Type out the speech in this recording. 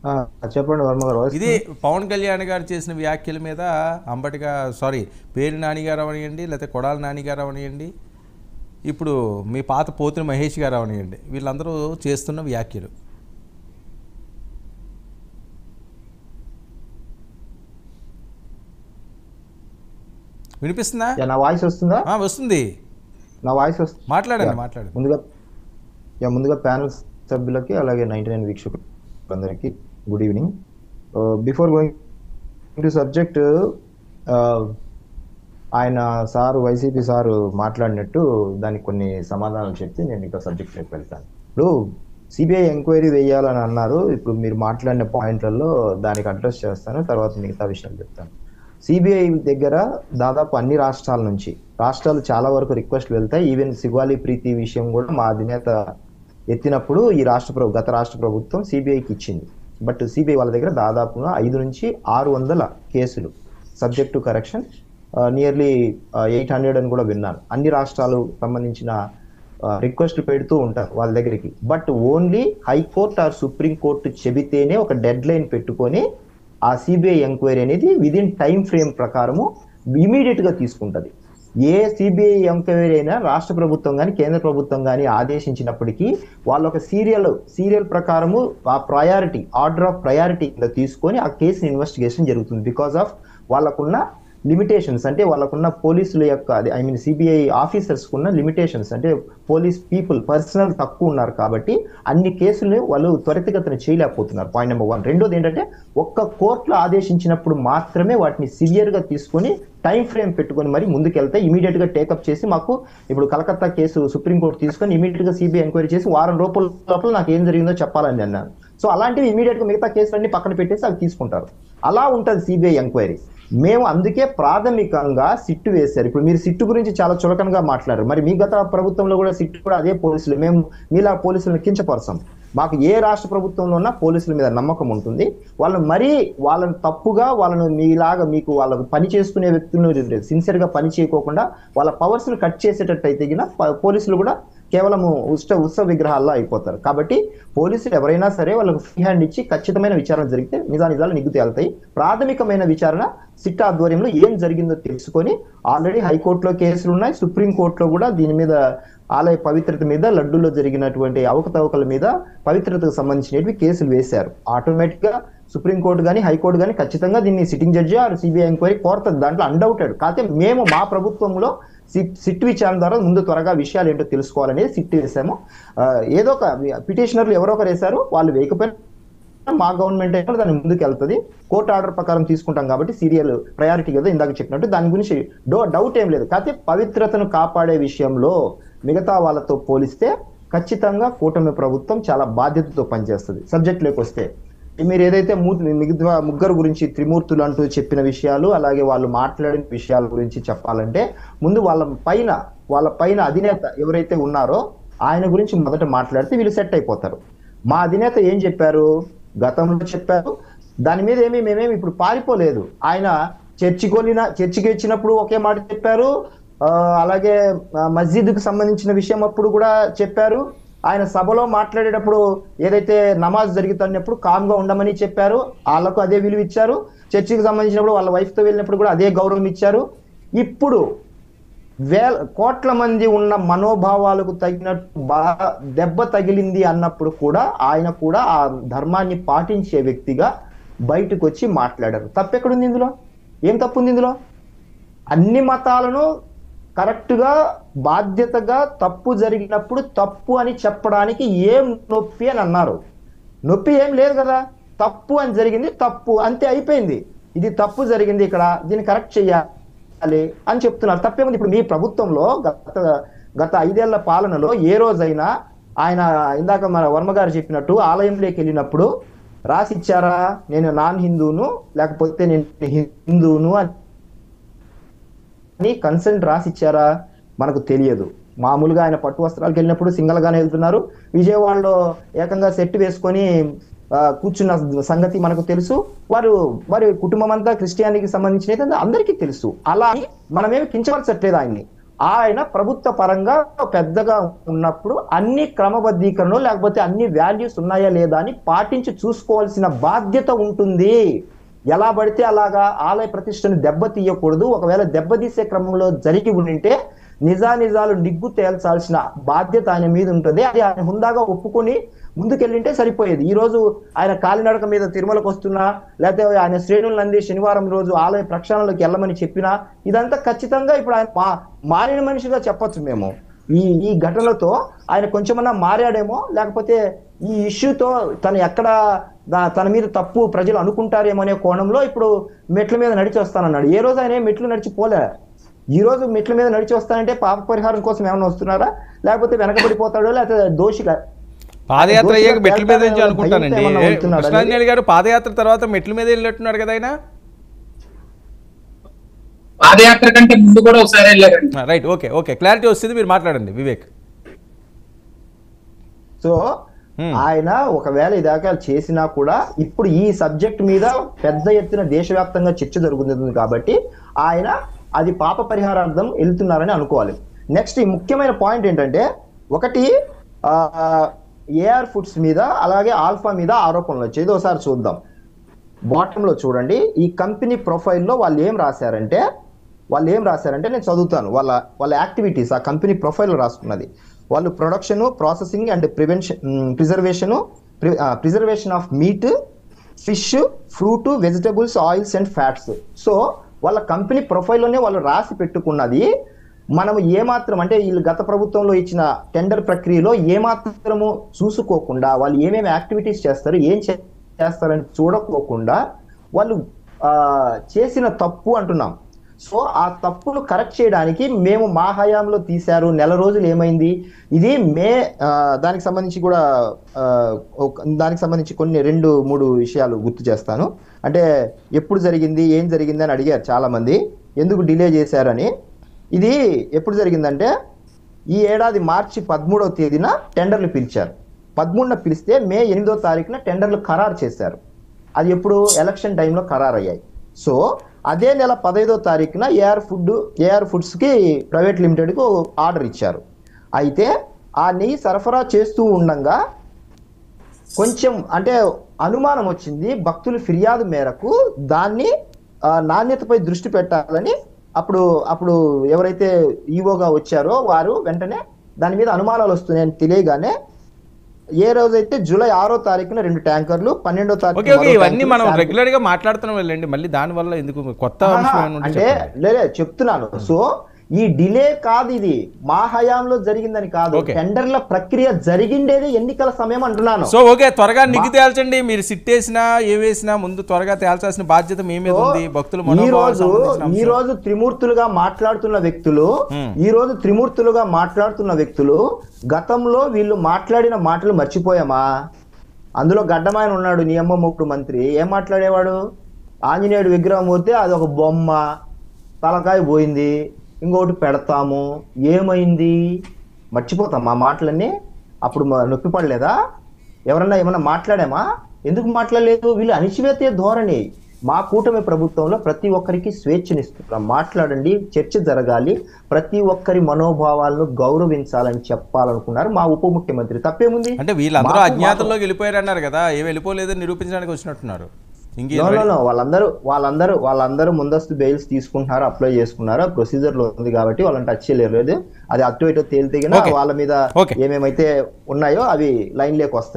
ఆ, చెప్పండి వర్మ గారు, ఇది వస్తుంది. పవన్ కళ్యాణ్ గారు చేసిన వ్యాఖ్యల మీద పేరు నాని గారు అవనియండి, లేకపోతే కొడాలి నాని గారు అవనియండి, ఇప్పుడు మీ పాత పోతుని మహేష్ గారు అవనియండి, వీళ్ళందరూ చేస్తున్న వ్యాఖ్యలు. వినిపిస్తుందా? యా, నా వాయిస్ వస్తుందా? వస్తుంది. నా వాయిస్ వస్తుంది. యా, మాట్లాడండి, మాట్లాడండి. ముందుగా ముందుగా ప్యానల్ సభ్యులకి అలాగే 99 వీక్షకులందరికీ good evening. Before going to subject, ఆయన సారు వైసీపీ సారు మాట్లాడినట్టు దానికి కొన్ని సమాధానాలు చెప్తే నేను ఇంకా సబ్జెక్ట్లోకి వెళ్తాను. ఇప్పుడు సిబిఐ ఎంక్వైరీ వేయాలని అన్నారు. ఇప్పుడు మీరు మాట్లాడిన పాయింట్లలో దానికి అడ్రస్ చేస్తాను, తర్వాత మిగతా విషయాలు చెప్తాను. సిబిఐ దగ్గర దాదాపు అన్ని రాష్ట్రాలు చాలా వరకు రిక్వెస్ట్ వెళ్తాయి. ఈవెన్ సిగ్వాలి ప్రీతి విషయం కూడా మా అధినేత ఎత్తినప్పుడు గత రాష్ట్ర ప్రభుత్వం సిబిఐకి ఇచ్చింది. బట్ సిబిఐ వాళ్ళ దగ్గర దాదాపుగా 500 నుంచి 600 కేసులు సబ్జెక్ట్ టు కరెక్షన్, నియర్లీ 800 అని కూడా విన్నాను. అన్ని రాష్ట్రాలు సంబంధించిన రిక్వెస్ట్ పెడుతూ ఉంటారు వాళ్ళ దగ్గరికి. But only high court or supreme court చెబితేనే ఒక డెడ్ లైన్ పెట్టుకొని ఆ సిబిఐ ఎంక్వైరీ అనేది విదిన్ టైం ఫ్రేమ్ ప్రకారము ఇమీడియట్ గా తీసుకుంటది. ఏ సిబిఐ ఎంక్వైరీ అయినా రాష్ట్ర ప్రభుత్వం కానీ కేంద్ర ప్రభుత్వం కానీ ఆదేశించినప్పటికీ వాళ్ళు ఒక సీరియల్ ప్రకారము ఆ ఆర్డర్ ఆఫ్ ప్రయారిటీలో తీసుకొని ఆ కేసుని ఇన్వెస్టిగేషన్ జరుగుతుంది. బికాస్ ఆఫ్ వాళ్ళకున్న లిమిటేషన్స్, అంటే వాళ్ళకున్న పోలీసుల యొక్క సిబిఐ ఆఫీసర్స్ కున్న లిమిటేషన్స్, అంటే పోలీస్ పర్సనల్ తక్కువ ఉన్నారు కాబట్టి అన్ని కేసులు వాళ్ళు త్వరితగతిన చేయలేకపోతున్నారు. Point number 1. రెండోది ఏంటంటే ఒక్క కోర్టులో ఆదేశించినప్పుడు మాత్రమే వాటిని సివియర్ గా తీసుకొని టైం ఫ్రేమ్ పెట్టుకొని మరి ముందుకెళ్తే ఇమీడియట్ గా టేకప్ చేసి, మాకు ఇప్పుడు కలకత్తా కేసు సుప్రీంకోర్టు తీసుకొని ఇమీడియట్ గా సిబిఐ ఎంక్వైరీ చేసి వారం లోపల నాకు ఏం జరిగిందో చెప్పాలని అన్నాను. సో అలాంటివి ఇమీడియట్ గా మిగతా కేసులన్నీ పక్కన పెట్టేసి అవి తీసుకుంటారు. అలా ఉంటుంది సిబిఐ ఎంక్వైరీ. మేము అందుకే ప్రాథమికంగా సిట్టు వేశారు. ఇప్పుడు మీరు సిట్టు గురించి చాలా చులకనగా మాట్లాడారు. మరి మీ గత ప్రభుత్వంలో కూడా సిట్టు కూడా అదే పోలీసులు. మేము మీలా పోలీసులను కించపరచాం. మాకు ఏ రాష్ట్ర ప్రభుత్వంలో ఉన్నా పోలీసుల మీద నమ్మకం ఉంటుంది. వాళ్ళని తప్పుగా మీకు వాళ్ళకు పని చేసుకునే వ్యక్తులను సిన్సియర్ గా పని చేయకోకుండా వాళ్ళ పవర్స్ ను కట్ చేసేటట్టు అయితే పోలీసులు కూడా కేవలం ఉత్సవ విగ్రహాల్లో అయిపోతారు. కాబట్టి పోలీసులు ఎవరైనా సరే వాళ్ళకు ఫ్రీ హ్యాండ్ ఇచ్చి ఖచ్చితమైన విచారణ జరిగితే నిజాలు నిగ్గు తేలుతాయి. ప్రాథమికమైన విచారణ సిట్ ఆధ్వర్యంలో ఏం జరిగిందో తెలుసుకొని, ఆల్రెడీ హైకోర్టులో కేసులు ఉన్నాయి, సుప్రీంకోర్టులో కూడా దీని మీద ఆలయ పవిత్రత మీద, లడ్డూలో జరిగినటువంటి అవకతవకల మీద పవిత్రతకు సంబంధించినవి కేసులు వేశారు. ఆటోమేటిక్ గా సుప్రీంకోర్టు కానీ హైకోర్టు కానీ ఖచ్చితంగా దీన్ని sitting judge or CBI enquiry కోరుతుంది. దాంట్లో అన్డౌటెడ్. కాకపోతే మేము మా ప్రభుత్వంలో సిట్ విచారణ ద్వారా ముందు త్వరగా విషయాలు ఏంటో తెలుసుకోవాలనేది సిట్ వేసాము. ఏదో ఒక పిటిషనర్లు ఎవరో ఒకరు వేశారు, వాళ్ళు వేయకపోయినా మా గవర్నమెంట్ అయితే దాని ముందుకు వెళ్తుంది. కోర్టు ఆర్డర్ ప్రకారం తీసుకుంటాం కాబట్టి సీరియల్ ప్రయారిటీ కదా ఇందాక చెప్పినట్టు, దాని గురించి డౌట్ ఏం లేదు. కాకపోతే పవిత్రతను కాపాడే విషయంలో మిగతా వాళ్ళతో పోలిస్తే ఖచ్చితంగా కూటమి ప్రభుత్వం చాలా బాధ్యతతో పనిచేస్తుంది. సబ్జెక్ట్లోకి వస్తే మీరు ఏదైతే మిగతా ముగ్గురు గురించి త్రిమూర్తులు అంటూ చెప్పిన విషయాలు, అలాగే వాళ్ళు మాట్లాడిన విషయాల గురించి చెప్పాలంటే ముందు వాళ్ళ పైన అధినేత ఎవరైతే ఉన్నారో ఆయన గురించి మొదట మాట్లాడితే వీళ్ళు సెట్ అయిపోతారు. మా అధినేత ఏం చెప్పారు, గతంలో చెప్పారు. దాని మీద మేమేమి ఇప్పుడు పారిపోలేదు. ఆయన చర్చికి వచ్చినప్పుడు ఒకే మాట చెప్పారు. అలాగే మస్జిద్కు సంబంధించిన విషయం అప్పుడు కూడా చెప్పారు. ఆయన సభలో మాట్లాడేటప్పుడు ఏదైతే నమాజ్ జరుగుతున్నప్పుడు కామ్గా ఉండమని చెప్పారు. వాళ్ళకు అదే విలువ ఇచ్చారు. చర్చికి సంబంధించినప్పుడు వాళ్ళ వైఫ్తో వెళ్ళినప్పుడు కూడా అదే గౌరవం ఇచ్చారు. ఇప్పుడు కోట్ల మంది ఉన్న మనోభావాలకు తగినట్టు దెబ్బ తగిలింది అన్నప్పుడు కూడా ఆయన కూడా ఆ ధర్మాన్ని పాటించే వ్యక్తిగా బయటకు వచ్చి మాట్లాడారు. తప్పెక్కడుంది ఇందులో? ఏం తప్పు ఉంది ఇందులో? అన్ని మతాలను కరెక్ట్గా బాధ్యతగా తప్పు జరిగినప్పుడు తప్పు అని చెప్పడానికి ఏం నొప్పి అని అన్నారు. నొప్పి ఏం లేదు కదా. తప్పు అని జరిగింది, తప్పు అంతే, అయిపోయింది. ఇది తప్పు జరిగింది, ఇక్కడ దీన్ని కరెక్ట్ చేయాలి అని చెప్తున్నారు. తప్పేముంది? ఇప్పుడు మీ ప్రభుత్వంలో గత 5 ఏళ్ల పాలనలో ఏ రోజైనా ఆయన ఇందాక మన వర్మ గారు చెప్పినట్టు ఆలయంలోకి వెళ్ళినప్పుడు రాసిచ్చారా నేను నాన్ హిందూను లేకపోతే నేను హిందూను అని కన్సెంట్ రాసిచ్చారా? మనకు తెలియదు. మామూలుగా ఆయన పట్టు వస్త్రాలకు వెళ్ళినప్పుడు సింగల్ గానే వెళ్తున్నారు. విజయవాడలో ఏకంగా సెట్ వేసుకొని కూర్చున్న సంగతి మనకు తెలుసు. వారి కుటుంబం అంతా క్రిస్టియానిటీకి సంబంధించినది అందరికీ తెలుసు. అలా మనమేమి కించపరచట్లేదు ఆయన్ని. ఆయన ప్రభుత్వ పరంగా పెద్దగా ఉన్నప్పుడు అన్ని క్రమబద్ధీకరణ లేకపోతే అన్ని వాల్యూస్ ఉన్నాయా లేదా అని పాటించి చూసుకోవాల్సిన బాధ్యత ఉంటుంది. ఎలా పడితే అలాగా ఆలయ ప్రతిష్టను దెబ్బతీయకూడదు. ఒకవేళ దెబ్బతీసే క్రమంలో జరిగి ఉంటే నిజాలు నిగ్గు తేల్చాల్సిన బాధ్యత ఆయన మీద ఉంటుంది. అది ఆయన హుందాగా ఒప్పుకొని ముందుకెళ్ళింటే సరిపోయేది. ఈ రోజు ఆయన కాలినడక మీద తిరుమలకు వస్తున్నా, లేకపోతే ఆయన శ్రేణులను అంది శనివారం రోజు ఆలయ ప్రక్షాళనలోకి వెళ్ళమని చెప్పినా, ఇదంతా ఖచ్చితంగా ఇప్పుడు ఆయన మారిన మనిషిగా చెప్పొచ్చు మేము. ఈ ఘటనలతో ఆయన కొంచెమన్నా మారాడేమో, లేకపోతే ఈ ఇష్యూతో తను ఎక్కడ తన మీద తప్పు ప్రజలు అనుకుంటారేమో అనే కోణంలో ఇప్పుడు మెట్ల మీద నడిచి వస్తానన్నాడు. ఏ రోజు ఆయన మెట్లు నడిచి పోలే. ఈ రోజు మెట్ల మీద నడిచి వస్తానంటే పాప పరిహారం కోసం ఏమైనా వస్తున్నారా, లేకపోతే వెనకబడిపోతాడో, లేకపోతే దోషిగా పాదయాత్ర అయ్యాక మెట్ల మీద నుంచి అనుకుంటానండి. కృష్ణాంజలి గారు పాదయాత్ర తర్వాత మెట్ల మీద వెళ్ళినట్టున్నారు కదా ఆయన. పాదయాత్ర కంటే ముందు కూడా ఒకసారి వెళ్ళారండి. రైట్, ఓకే ఓకే, క్లారిటీ వస్తుంది, మీరు మాట్లాడండి వివేక్. సో ఆయన ఒకవేళ ఇదాకా చేసినా కూడా ఇప్పుడు ఈ సబ్జెక్ట్ మీద పెద్ద ఎత్తున దేశవ్యాప్తంగా చర్చ జరుగుతుంది కాబట్టి ఆయన అది పాప పరిహారార్థం వెళ్తున్నారని అనుకోవాలి. నెక్స్ట్ ఈ ముఖ్యమైన పాయింట్ ఏంటంటే, ఒకటి ఏఆర్ ఫుడ్స్ మీద అలాగే ఆల్ఫా మీద ఆరోపణలు వచ్చేది ఒకసారి చూద్దాం. బాటంలో చూడండి, ఈ కంపెనీ ప్రొఫైల్లో వాళ్ళు ఏం రాశారంటే నేను చదువుతాను. వాళ్ళ యాక్టివిటీస్ ఆ కంపెనీ ప్రొఫైల్లో రాసుకున్నది. వాళ్ళు production, processing and preservation of meat, fish, fruit, vegetables, oils and fats. So వాళ్ళ కంపెనీ ప్రొఫైల్లోనే వాళ్ళు రాసి పెట్టుకున్నది. మనం ఏమాత్రం అంటే వీళ్ళు గత ప్రభుత్వంలో ఇచ్చిన టెండర్ ప్రక్రియలో ఏమాత్రము చూసుకోకుండా వాళ్ళు ఏమేమి యాక్టివిటీస్ చేస్తారు, ఏం చేస్తారని చూడకోకుండా వాళ్ళు చేసిన తప్పు అంటున్నాం. సో ఆ తప్పును కరెక్ట్ చేయడానికి మేము మా హయాంలో తీశారు. నెల రోజులు ఏమైంది, ఇది దానికి సంబంధించి కూడా దానికి సంబంధించి కొన్ని 2-3 విషయాలు గుర్తు చేస్తాను. అంటే ఎప్పుడు జరిగింది, ఏం జరిగింది అని అడిగారు చాలా మంది, ఎందుకు డిలే చేశారని. ఇది ఎప్పుడు జరిగిందంటే ఈ ఏడాది మార్చి 13వ తేదీన టెండర్లు పిలిచారు. 13న పిలిస్తే మే 8వ తారీఖున టెండర్లు ఖరారు చేశారు. అది ఎప్పుడు ఎలక్షన్ టైంలో ఖరారు అయ్యాయి. సో అదే నెల 15వ తారీఖున ఏఆర్ ఫుడ్స్కి ప్రైవేట్ లిమిటెడ్కు ఆర్డర్ ఇచ్చారు. అయితే ఆ నెయ్యి సరఫరా చేస్తూ ఉండగా కొంచెం అంటే అనుమానం వచ్చింది. భక్తుల ఫిర్యాదు మేరకు దాన్ని నాణ్యతపై దృష్టి పెట్టాలని అప్పుడు ఎవరైతే ఈవోగా వచ్చారో వారు వెంటనే దాని మీద అనుమానాలు వస్తున్నాయని తెలియగానే ఏ రోజైతే జూలై 6వ తారీఖున 2 ట్యాంకర్లు, 12వ తారీఖు ఇవన్నీ మనం రెగ్యులర్ గా మాట్లాడుతున్నాం వెళ్ళండి, మళ్ళీ దాని వల్ల ఎందుకు కొత్త అంటే లేదే చెప్తున్నాను. సో ఈ డిలే కాదు, ఇది మా హయాంలో జరిగిందని కాదు, టెండర్ల ప్రక్రియ జరిగిండేది ఎన్నికల సమయం అంటున్నాను. సో ఓకే, త్వరగా నిగ్గు తేల్చండి. మీరు సిట్టేసినా ఏవేసినా ముందు త్వరగా తేల్చాల్సిన బాధ్యత మీ మీద ఉంది. భక్తులు ఈ రోజు త్రిమూర్తులుగా మాట్లాడుతున్న వ్యక్తులు గతంలో వీళ్ళు మాట్లాడిన మాటలు మర్చిపోయామా? అందులో గడ్డమాయన ఉన్నాడు, నీ అమ్మ మొక్కుడు మంత్రి. ఏం మాట్లాడేవాడు? ఆంజనేయుడు విగ్రహం పోతే అది ఒక బొమ్మ, తలకాయ పోయింది, ఇంకోటి పెడతాము, ఏమైంది? మర్చిపోతాం మా మాటలన్నీ. అప్పుడు నొప్పి పడలేదా? ఎవరన్నా ఏమన్నా మాట్లాడామా? ఎందుకు మాట్లాడలేదు? వీళ్ళు అణిచివేతే ధోరణి. మా కూటమి ప్రభుత్వంలో ప్రతి ఒక్కరికి స్వేచ్ఛనిస్తున్నాం, మాట్లాడండి, చర్చ జరగాలి, ప్రతి ఒక్కరి మనోభావాలను గౌరవించాలని చెప్పాలనుకున్నారు మా ఉప ముఖ్యమంత్రి. తప్పేముంది? అంటే వీళ్ళందరూ అజ్ఞాతంలోకి వెళ్ళిపోయారు అన్నారు కదా, ఏమి వెళ్ళిపోలేదని నిరూపించడానికి వచ్చినట్టున్నారు. వాళ్ళందరూ ముందస్తు బెయిల్స్ తీసుకుంటున్నారు, అప్లై చేసుకున్నారు, ప్రొసీజర్ లో ఉంది కాబట్టి వాళ్ళని టచ్ చేయలేరు. అది అటు ఇటు తేలితేగినా వాళ్ళ మీద ఏమేమైతే ఉన్నాయో అవి లైన్ లేకి వస్తాయి.